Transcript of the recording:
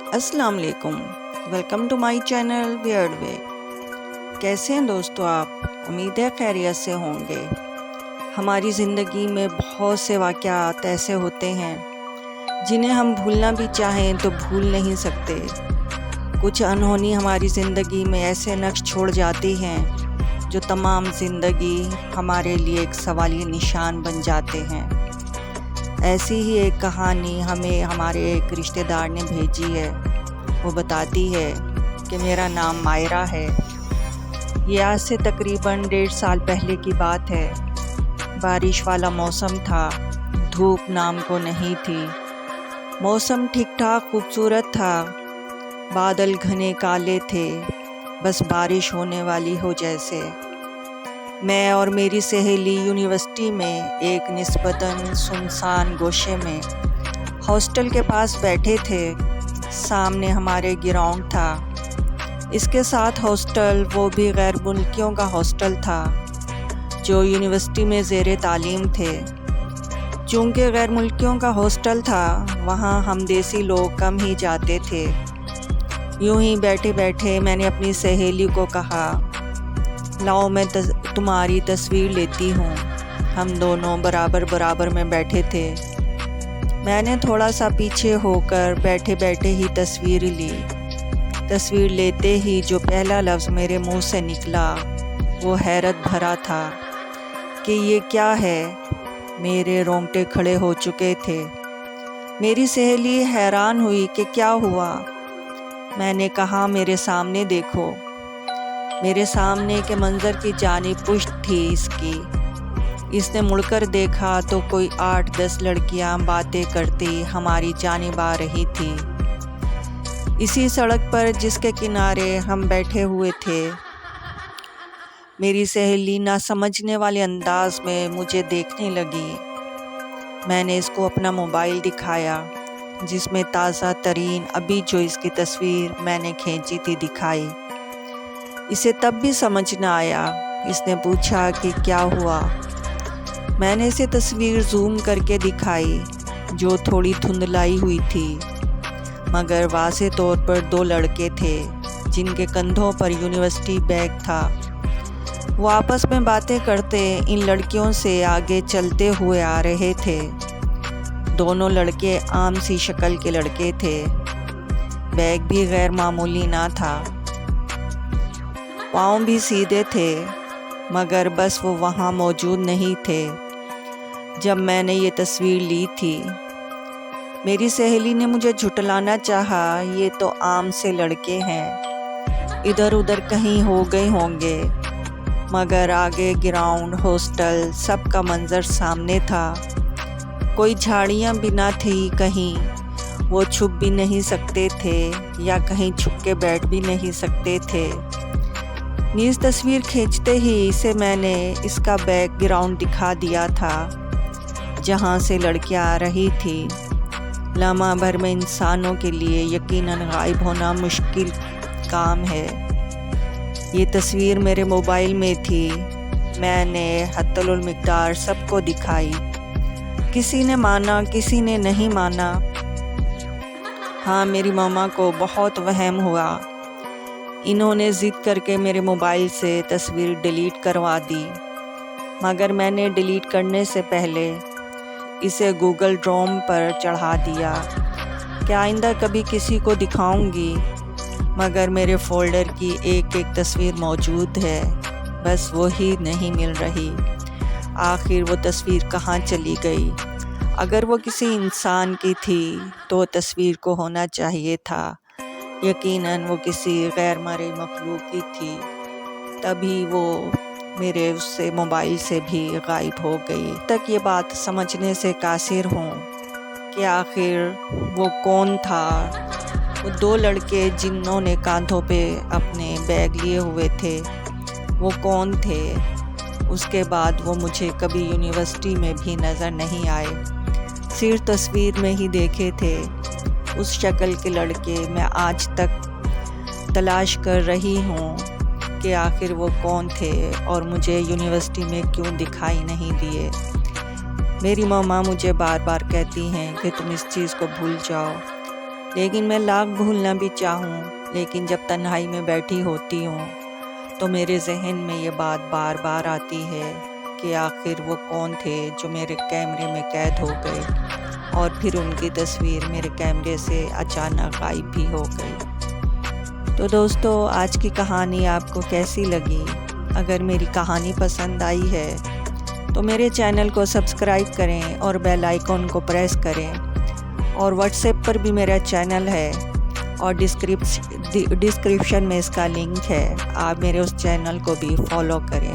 अस्सलाम वालेकुम, welcome to my channel Weird Way. कैसे हैं दोस्तों आप? उम्मीद है खैरियत से होंगे। हमारी ज़िंदगी में बहुत से वाक़यात ऐसे होते हैं जिन्हें हम भूलना भी चाहें तो भूल नहीं सकते। कुछ अनहोनी हमारी ज़िंदगी में ऐसे नक्श छोड़ जाती हैं जो तमाम ज़िंदगी हमारे लिए एक सवालिया निशान बन जाते हैं। ऐसी ही एक कहानी हमें हमारे एक रिश्तेदार ने भेजी है। वो बताती है कि मेरा नाम मायरा है। ये आज से तकरीबन 1.5 साल पहले की बात है। बारिश वाला मौसम था, धूप नाम को नहीं थी। मौसम ठीक ठाक खूबसूरत था, बादल घने काले थे, बस बारिश होने वाली हो जैसे। मैं और मेरी सहेली यूनिवर्सिटी में एक निस्बतन सुनसान गोशे में हॉस्टल के पास बैठे थे। सामने हमारे ग्राउंड था। इसके साथ हॉस्टल वो भी गैर मुल्कियों का हॉस्टल था जो यूनिवर्सिटी में ज़ेरे तालीम थे। चूँकि गैर मुल्कियों का हॉस्टल था, वहाँ हम देसी लोग कम ही जाते थे। यूं ही बैठे बैठे मैंने अपनी सहेली को कहा, लाओ मैं तुम्हारी तस्वीर लेती हूँ। हम दोनों बराबर बराबर में बैठे थे। मैंने थोड़ा सा पीछे होकर बैठे बैठे ही तस्वीर ली। तस्वीर लेते ही जो पहला लफ्ज़ मेरे मुंह से निकला वो हैरत भरा था कि ये क्या है। मेरे रोंगटे खड़े हो चुके थे। मेरी सहेली हैरान हुई कि क्या हुआ। मैंने कहा, मेरे सामने देखो। मेरे सामने के मंज़र की जानिब पुश्त थी इसकी। इसने मुड़कर देखा तो कोई 8-10 लड़कियां बातें करती हमारी जानिब आ रही थी। इसी सड़क पर जिसके किनारे हम बैठे हुए थे। मेरी सहेली ना समझने वाले अंदाज में मुझे देखने लगी। मैंने इसको अपना मोबाइल दिखाया जिसमें ताज़ा तरीन अभी जो इसकी तस्वीर मैंने खींची थी दिखाई। इसे तब भी समझ न आया। इसने पूछा कि क्या हुआ। मैंने इसे तस्वीर जूम करके दिखाई जो थोड़ी धुंधलाई हुई थी, मगर वाज़े तौर पर 2 लड़के थे जिनके कंधों पर यूनिवर्सिटी बैग था। वो आपस में बातें करते इन लड़कियों से आगे चलते हुए आ रहे थे। दोनों लड़के आम सी शक्ल के लड़के थे। बैग भी गैर मामूली ना था। पाँव भी सीधे थे, मगर बस वो वहाँ मौजूद नहीं थे जब मैंने ये तस्वीर ली थी। मेरी सहेली ने मुझे झुठलाना चाहा, ये तो आम से लड़के हैं, इधर उधर कहीं हो गए होंगे। मगर आगे ग्राउंड, हॉस्टल, सब का मंजर सामने था। कोई झाड़ियाँ भी ना थी कहीं। वो छुप भी नहीं सकते थे या कहीं छुप के बैठ भी नहीं सकते थे। नीज़ तस्वीर खींचते ही इसे मैंने इसका बैकग्राउंड दिखा दिया था जहाँ से लड़कियाँ आ रही थी। लम्हा भर में इंसानों के लिए यकीनन गायब होना मुश्किल काम है। ये तस्वीर मेरे मोबाइल में थी। मैंने हत्तुल मिक़दार सबको दिखाई। किसी ने माना, किसी ने नहीं माना। हाँ, मेरी मामा को बहुत वहम हुआ। इन्होंने ज़िद करके मेरे मोबाइल से तस्वीर डिलीट करवा दी, मगर मैंने डिलीट करने से पहले इसे गूगल ड्राइव पर चढ़ा दिया कि आइंदा कभी किसी को दिखाऊंगी। मगर मेरे फ़ोल्डर की एक एक तस्वीर मौजूद है, बस वो ही नहीं मिल रही। आखिर वो तस्वीर कहाँ चली गई? अगर वो किसी इंसान की थी तो तस्वीर को होना चाहिए था। यकीनन वो किसी गैर मरे मखलूक की थी, तभी वो मेरे उससे मोबाइल से भी गायब हो गई। तक ये बात समझने से कासिर हूँ कि आखिर वो कौन था। वो 2 लड़के जिन्होंने कांधों पे अपने बैग लिए हुए थे, वो कौन थे? उसके बाद वो मुझे कभी यूनिवर्सिटी में भी नज़र नहीं आए। सिर्फ तस्वीर में ही देखे थे। उस शक्ल के लड़के मैं आज तक तलाश कर रही हूँ कि आखिर वो कौन थे और मुझे यूनिवर्सिटी में क्यों दिखाई नहीं दिए। मेरी मम्मा मुझे बार बार कहती हैं कि तुम इस चीज़ को भूल जाओ, لیکن میں لاکھ بھولنا بھی چاہوں، لیکن جب تنہائی میں بیٹھی ہوتی ہوں تو میرے ذہن میں یہ بات بار بار آتی ہے کہ آخر وہ کون تھے جو میرے کیمرے میں قید ہو گئے اور پھر ان کی تصویر میرے کیمرے سے اچانک غائب بھی ہو گئی۔ تو دوستو، آج کی کہانی آپ کو کیسی لگی؟ اگر میری کہانی پسند آئی ہے تو میرے چینل کو سبسکرائب کریں اور بیل آئیکن کو پریس کریں، اور واٹس ایپ پر بھی میرا چینل ہے اور ڈسکرپشن میں اس کا لنک ہے، آپ میرے اس چینل کو بھی فالو کریں۔